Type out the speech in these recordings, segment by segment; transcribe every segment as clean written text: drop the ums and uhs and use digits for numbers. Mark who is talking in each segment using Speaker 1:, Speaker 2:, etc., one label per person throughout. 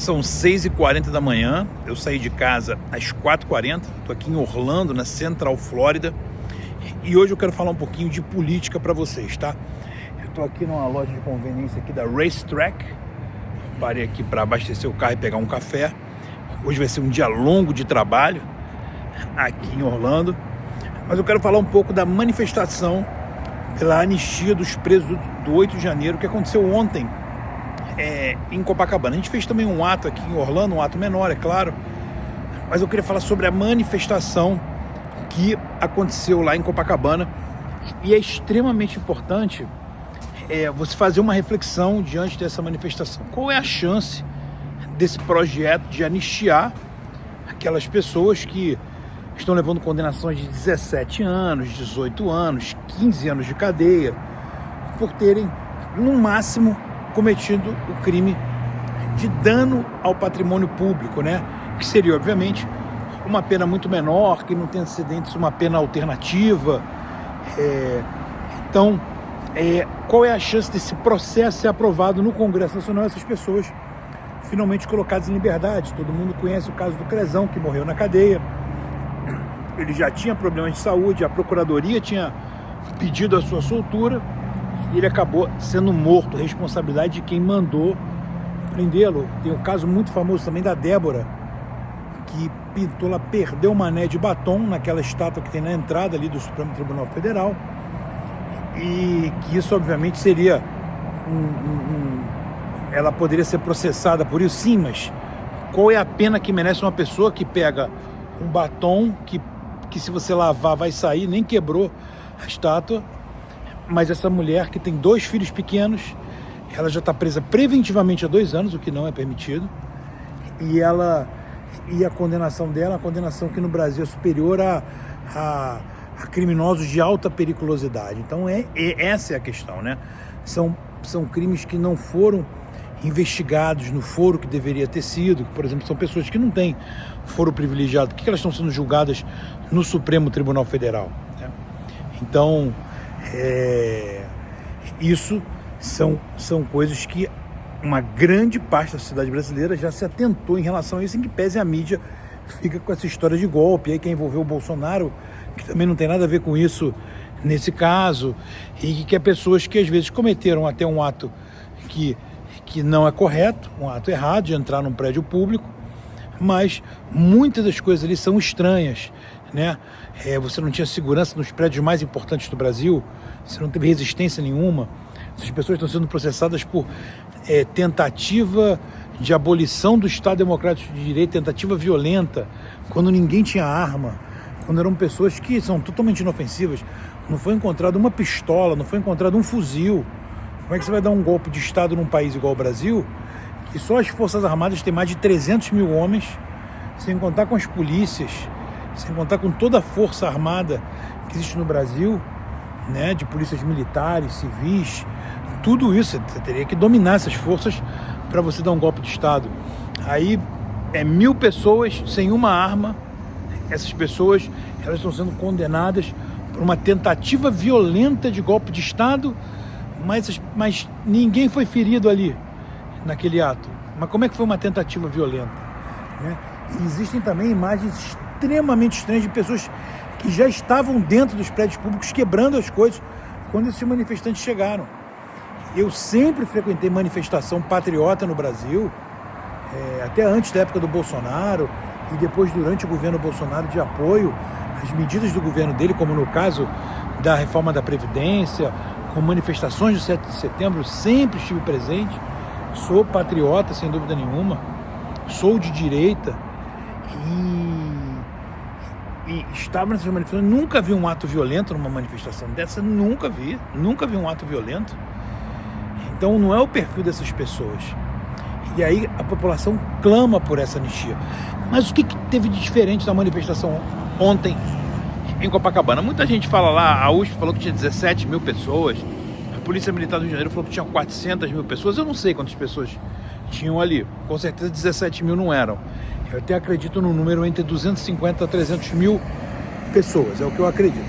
Speaker 1: São 6h40 da manhã, eu saí de casa às 4h40, estou aqui em Orlando, na Central Flórida, e hoje eu quero falar um pouquinho de política para vocês, tá? Eu estou aqui numa loja de conveniência aqui da Racetrack, parei aqui para abastecer o carro e pegar um café. Hoje vai ser um dia longo de trabalho aqui em Orlando, mas eu quero falar um pouco da manifestação pela anistia dos presos do 8 de janeiro, que aconteceu ontem em Copacabana. A gente fez também um ato aqui em Orlando, um ato menor, é claro, mas eu queria falar sobre a manifestação que aconteceu lá em Copacabana, e é extremamente importante você fazer uma reflexão diante dessa manifestação. Qual é a chance desse projeto de anistiar aquelas pessoas que estão levando condenações de 17 anos, 18 anos, 15 anos de cadeia, por terem, no máximo, cometido o crime de dano ao patrimônio público, né? Que seria, obviamente, uma pena muito menor, que não tem antecedentes, uma pena alternativa. Então, qual é a chance desse processo ser aprovado no Congresso Nacional, essas pessoas finalmente colocadas em liberdade? Todo mundo conhece o caso do Crezão, que morreu na cadeia. Ele já tinha problemas de saúde, a Procuradoria tinha pedido a sua soltura e ele acabou sendo morto, responsabilidade de quem mandou prendê-lo. Tem um caso muito famoso também da Débora, que pintou, ela perdeu uma ané de batom naquela estátua que tem na entrada ali do Supremo Tribunal Federal, e que isso obviamente seria ela poderia ser processada por isso, sim, mas qual é a pena que merece uma pessoa que pega um batom que se você lavar vai sair, nem quebrou a estátua, mas essa mulher que tem 2 filhos pequenos, ela já está presa preventivamente há 2 anos, o que não é permitido, e a condenação dela, a condenação que no Brasil é superior a criminosos de alta periculosidade. Então essa é a questão, né? São crimes que não foram investigados no foro que deveria ter sido. Por exemplo, são pessoas que não têm foro privilegiado. Por que elas estão sendo julgadas no Supremo Tribunal Federal, né? Então, isso são coisas que uma grande parte da sociedade brasileira já se atentou em relação a isso, em que pese a mídia fica com essa história de golpe, aí que envolveu o Bolsonaro, que também não tem nada a ver com isso nesse caso, e que é pessoas que às vezes cometeram até um ato que não é correto, um ato errado de entrar num prédio público, mas muitas das coisas ali são estranhas, né? Você não tinha segurança nos prédios mais importantes do Brasil, você não teve resistência nenhuma, essas pessoas estão sendo processadas por tentativa de abolição do Estado Democrático de Direito, tentativa violenta, quando ninguém tinha arma, quando eram pessoas que são totalmente inofensivas. Não foi encontrado uma pistola, não foi encontrado um fuzil. Como é que você vai dar um golpe de Estado num país igual ao Brasil, que só as Forças Armadas têm mais de 300 mil homens, sem contar com as polícias, sem contar com toda a Força Armada que existe no Brasil, né, de polícias militares, civis, tudo isso, você teria que dominar essas forças para você dar um golpe de Estado. Aí 1.000 pessoas sem uma arma, essas pessoas elas estão sendo condenadas por uma tentativa violenta de golpe de Estado, mas ninguém foi ferido ali, naquele ato. Mas como é que foi uma tentativa violenta, né? E existem também imagens extremamente estranhas de pessoas que já estavam dentro dos prédios públicos quebrando as coisas quando esses manifestantes chegaram. Eu sempre frequentei manifestação patriota no Brasil, até antes da época do Bolsonaro e depois durante o governo Bolsonaro, de apoio às medidas do governo dele, como no caso da reforma da Previdência, com manifestações do 7 de setembro, sempre estive presente. Sou patriota, sem dúvida nenhuma, sou de direita e estava nessas manifestações. Nunca vi um ato violento numa manifestação dessa, nunca vi um ato violento. Então não é o perfil dessas pessoas. E aí a população clama por essa anistia. Mas o que teve de diferente na manifestação ontem em Copacabana? Muita gente fala lá, a USP falou que tinha 17 mil pessoas, a Polícia Militar do Rio de Janeiro falou que tinha 400 mil pessoas. Eu não sei quantas pessoas tinham ali, com certeza 17 mil não eram. Eu até acredito no número entre 250 a 300 mil pessoas, é o que eu acredito.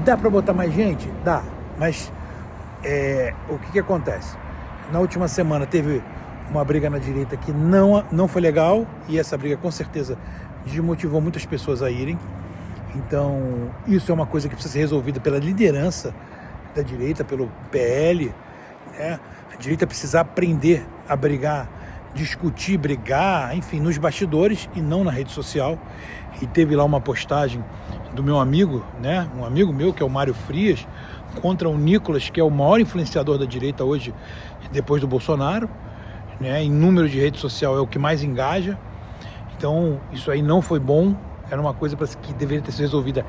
Speaker 1: Dá para botar mais gente? Dá, mas o que acontece? Na última semana teve uma briga na direita que não foi legal, e essa briga com certeza desmotivou muitas pessoas a irem. Então isso é uma coisa que precisa ser resolvida pela liderança da direita, pelo PL, né? A direita precisa aprender a brigar, discutir, brigar, enfim, nos bastidores e não na rede social. E teve lá uma postagem do meu amigo, né, um amigo meu que é o Mário Frias, contra o Nicolas, que é o maior influenciador da direita hoje, depois do Bolsonaro, né, em número de rede social é o que mais engaja. Então isso aí não foi bom, era uma coisa que deveria ter sido resolvida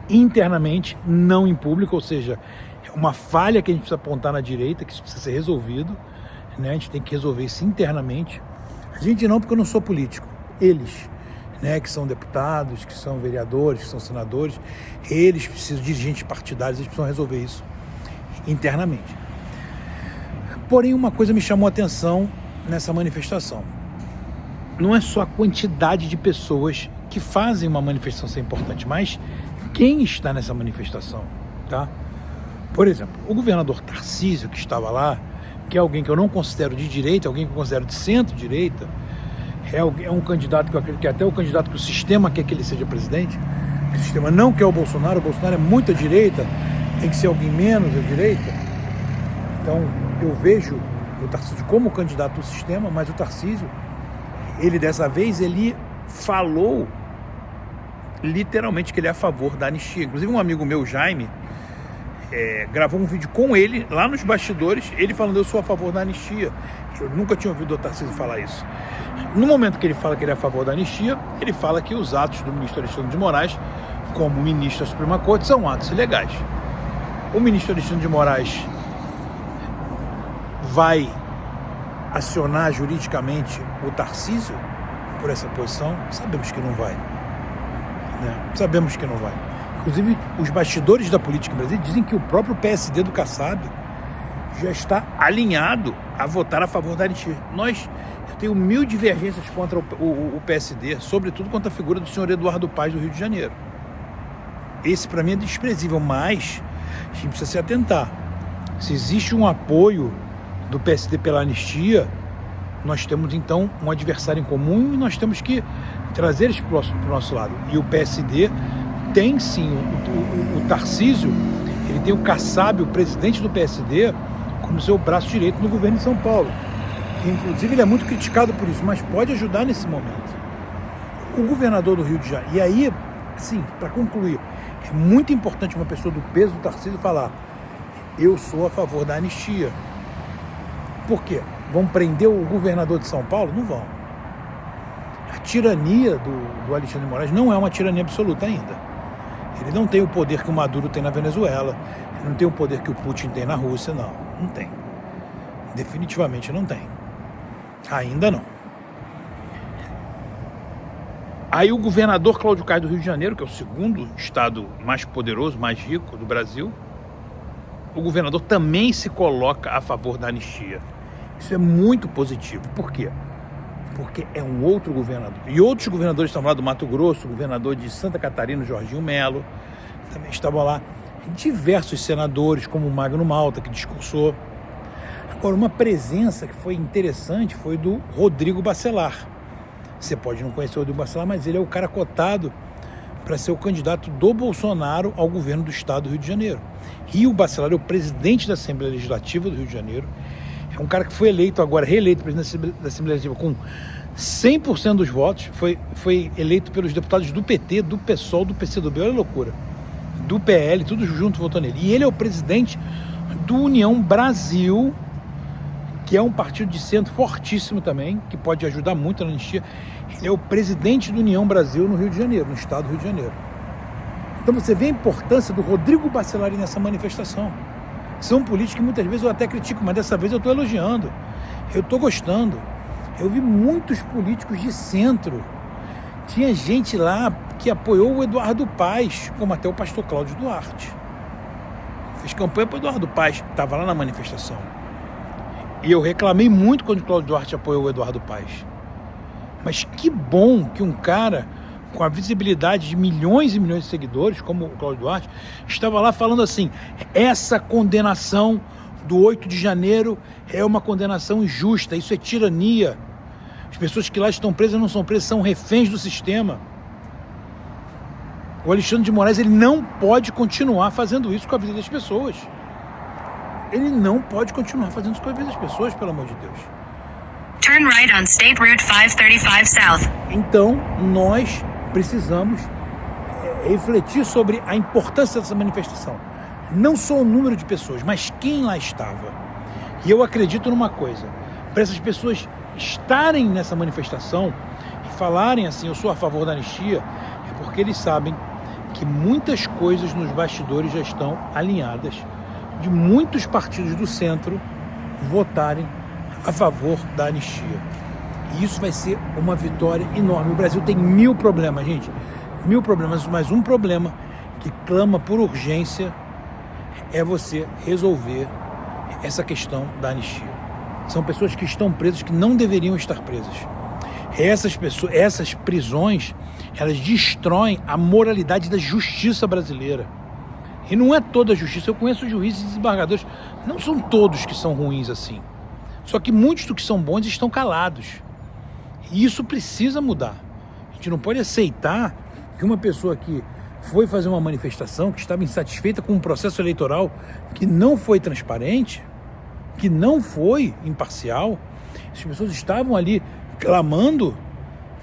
Speaker 1: internamente, não em público, ou seja, é uma falha que a gente precisa apontar na direita, que isso precisa ser resolvido, né? A gente tem que resolver isso internamente. A gente não, porque eu não sou político. Eles, né, que são deputados, que são vereadores, que são senadores, eles precisam, dirigentes partidários, eles precisam resolver isso internamente. Porém, uma coisa me chamou a atenção nessa manifestação. Não é só a quantidade de pessoas que fazem uma manifestação ser importante, mas quem está nessa manifestação, tá? Por exemplo, o governador Tarcísio, que estava lá, que é alguém que eu não considero de direita, alguém que eu considero de centro-direita, é um candidato que eu acredito que é até o candidato que o sistema quer que ele seja presidente. O sistema não quer o Bolsonaro é muito à direita, tem que ser alguém menos à direita. Então eu vejo o Tarcísio como candidato do sistema, mas o Tarcísio, ele dessa vez, ele falou literalmente que ele é a favor da anistia. Inclusive um amigo meu, Jaime, gravou um vídeo com ele, lá nos bastidores, ele falando: eu sou a favor da anistia. Eu nunca tinha ouvido o Tarcísio falar isso. No momento que ele fala que ele é a favor da anistia, ele fala que os atos do ministro Alexandre de Moraes, como ministro da Suprema Corte, são atos ilegais. O ministro Alexandre de Moraes vai acionar juridicamente o Tarcísio por essa posição? Sabemos que não vai, né? Sabemos que não vai. Inclusive, os bastidores da política brasileira dizem que o próprio PSD do Kassab já está alinhado a votar a favor da anistia. Eu tenho 1000 divergências contra o PSD, sobretudo contra a figura do senhor Eduardo Paes do Rio de Janeiro. Esse, para mim, é desprezível, mas a gente precisa se atentar. Se existe um apoio do PSD pela anistia, nós temos, então, um adversário em comum e nós temos que trazer isso para o nosso lado. E o PSD tem, sim, o Tarcísio, ele tem o Kassab, o presidente do PSD, como seu braço direito no governo de São Paulo. E, inclusive, ele é muito criticado por isso, mas pode ajudar nesse momento. O governador do Rio de Janeiro, e aí, sim, para concluir, é muito importante uma pessoa do peso do Tarcísio falar: eu sou a favor da anistia. Por quê? Vão prender o governador de São Paulo? Não vão. A tirania do Alexandre de Moraes não é uma tirania absoluta ainda. Ele não tem o poder que o Maduro tem na Venezuela, ele não tem o poder que o Putin tem na Rússia, não tem. Definitivamente não tem. Ainda não. Aí o governador Cláudio Castro do Rio de Janeiro, que é o segundo estado mais poderoso, mais rico do Brasil, o governador também se coloca a favor da anistia. Isso é muito positivo. Por quê? Porque é um outro governador. E outros governadores estavam lá do Mato Grosso, o governador de Santa Catarina, Jorginho Melo, também estavam lá. Diversos senadores, como o Magno Malta, que discursou. Agora, uma presença que foi interessante foi do Rodrigo Bacelar. Você pode não conhecer o Rodrigo Bacelar, mas ele é o cara cotado para ser o candidato do Bolsonaro ao governo do estado do Rio de Janeiro. E o Bacelar é o presidente da Assembleia Legislativa do Rio de Janeiro. É um cara que foi eleito agora, reeleito presidente da Assembleia Legislativa com 100% dos votos. Foi eleito pelos deputados do PT, do PSOL, do PCdoB, olha a loucura. Do PL, tudo junto votou nele. E ele é o presidente do União Brasil, que é um partido de centro fortíssimo também, que pode ajudar muito na anistia. Ele é o presidente do União Brasil no Rio de Janeiro, no estado do Rio de Janeiro. Então você vê a importância do Rodrigo Bacelar nessa manifestação. São políticos que muitas vezes eu até critico, mas dessa vez eu estou elogiando. Eu estou gostando. Eu vi muitos políticos de centro. Tinha gente lá que apoiou o Eduardo Paes, como até o pastor Cláudio Duarte. Fez campanha para o Eduardo Paes, que estava lá na manifestação. E eu reclamei muito quando o Cláudio Duarte apoiou o Eduardo Paes. Mas que bom que um cara com a visibilidade de milhões e milhões de seguidores, como o Cláudio Duarte, estava lá falando assim: essa condenação do 8 de janeiro é uma condenação injusta, isso é tirania. As pessoas que lá estão presas não são presas, são reféns do sistema. O Alexandre de Moraes, ele não pode continuar fazendo isso com a vida das pessoas. Ele não pode continuar fazendo isso com a vida das pessoas, pelo amor de Deus.
Speaker 2: Turn right on State Route 535 South.
Speaker 1: Então, nós precisamos refletir sobre a importância dessa manifestação. Não só o número de pessoas, mas quem lá estava. E eu acredito numa coisa, para essas pessoas estarem nessa manifestação e falarem assim, eu sou a favor da anistia, é porque eles sabem que muitas coisas nos bastidores já estão alinhadas, de muitos partidos do centro votarem a favor da anistia. E isso vai ser uma vitória enorme. O Brasil tem 1000 problemas, gente. 1000 problemas, mas um problema que clama por urgência é você resolver essa questão da anistia. São pessoas que estão presas que não deveriam estar presas. Essas prisões, elas destroem a moralidade da justiça brasileira. E não é toda a justiça. Eu conheço juízes e desembargadores, não são todos que são ruins assim. Só que muitos dos que são bons estão calados. E isso precisa mudar. A gente não pode aceitar que uma pessoa que foi fazer uma manifestação, que estava insatisfeita com um processo eleitoral que não foi transparente, que não foi imparcial, as pessoas estavam ali clamando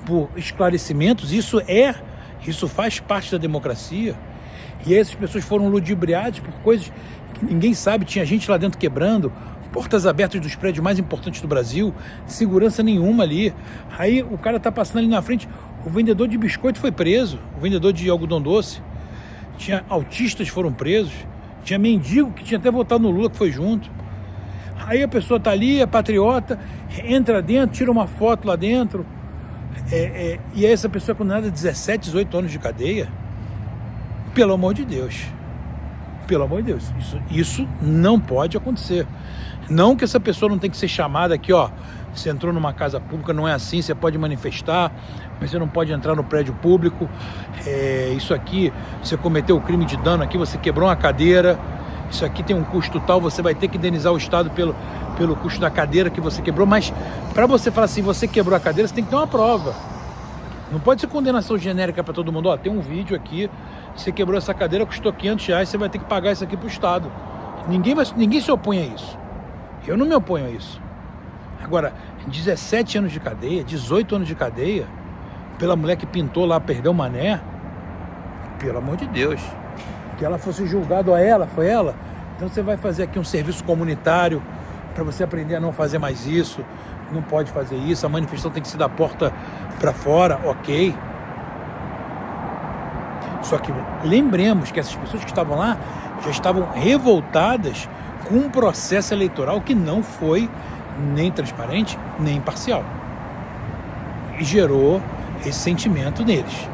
Speaker 1: por esclarecimentos, isso faz parte da democracia, e essas pessoas foram ludibriadas por coisas que ninguém sabe, tinha gente lá dentro quebrando, portas abertas dos prédios mais importantes do Brasil, segurança nenhuma ali, aí o cara tá passando ali na frente, o vendedor de biscoito foi preso, o vendedor de algodão doce, tinha autistas que foram presos, tinha mendigo que tinha até votado no Lula que foi junto. Aí a pessoa tá ali, é patriota, entra dentro, tira uma foto lá dentro, e aí essa pessoa é condenada a 17, 18 anos de cadeia. Pelo amor de Deus. Pelo amor de Deus. Isso não pode acontecer. Não que essa pessoa não tem que ser chamada aqui, ó. Você entrou numa casa pública, não é assim, você pode manifestar, mas você não pode entrar no prédio público. Isso aqui, você cometeu o crime de dano aqui, você quebrou uma cadeira, isso aqui tem um custo tal, você vai ter que indenizar o Estado pelo custo da cadeira que você quebrou, mas para você falar assim, você quebrou a cadeira, você tem que ter uma prova. Não pode ser condenação genérica para todo mundo, ó, tem um vídeo aqui, você quebrou essa cadeira, custou R$500, você vai ter que pagar isso aqui pro Estado. Ninguém se opõe a isso. Eu não me oponho a isso. Agora, 17 anos de cadeia, 18 anos de cadeia, pela mulher que pintou lá, perdeu o mané, pelo amor de Deus, que ela fosse julgada, foi ela, então você vai fazer aqui um serviço comunitário para você aprender a não fazer mais isso, não pode fazer isso, a manifestação tem que ser da porta para fora, ok. Só que lembremos que essas pessoas que estavam lá já estavam revoltadas com um processo eleitoral que não foi nem transparente, nem imparcial. E gerou esse sentimento neles.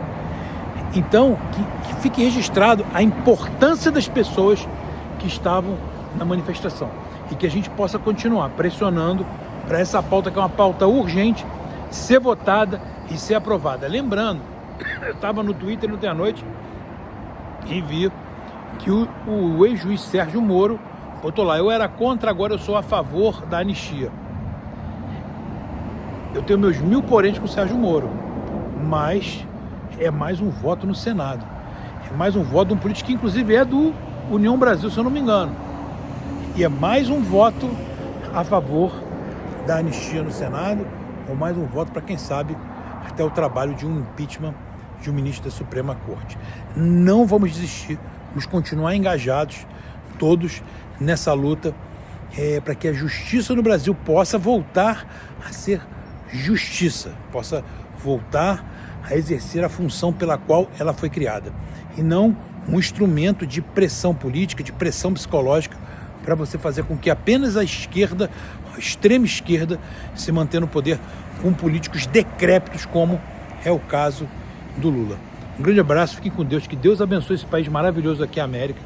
Speaker 1: Então, que fique registrado a importância das pessoas que estavam na manifestação e que a gente possa continuar pressionando para essa pauta, que é uma pauta urgente, ser votada e ser aprovada. Lembrando, eu estava no Twitter ontem à noite e vi que o ex-juiz Sérgio Moro botou lá, eu era contra, agora eu sou a favor da anistia. Eu tenho meus 1000 poréns com o Sérgio Moro, mas é mais um voto no Senado. É mais um voto de um político que inclusive é do União Brasil, se eu não me engano. E é mais um voto a favor da anistia no Senado, ou mais um voto para, quem sabe, até o trabalho de um impeachment de um ministro da Suprema Corte. Não vamos desistir, vamos continuar engajados, todos, nessa luta, para que a justiça no Brasil possa voltar a ser justiça, possa voltar a exercer a função pela qual ela foi criada, e não um instrumento de pressão política, de pressão psicológica, para você fazer com que apenas a esquerda, a extrema esquerda, se mantenha no poder com políticos decrépitos, como é o caso do Lula. Um grande abraço, fiquem com Deus, que Deus abençoe esse país maravilhoso aqui, a América,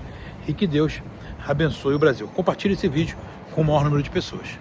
Speaker 1: e que Deus abençoe o Brasil. Compartilhe esse vídeo com o maior número de pessoas.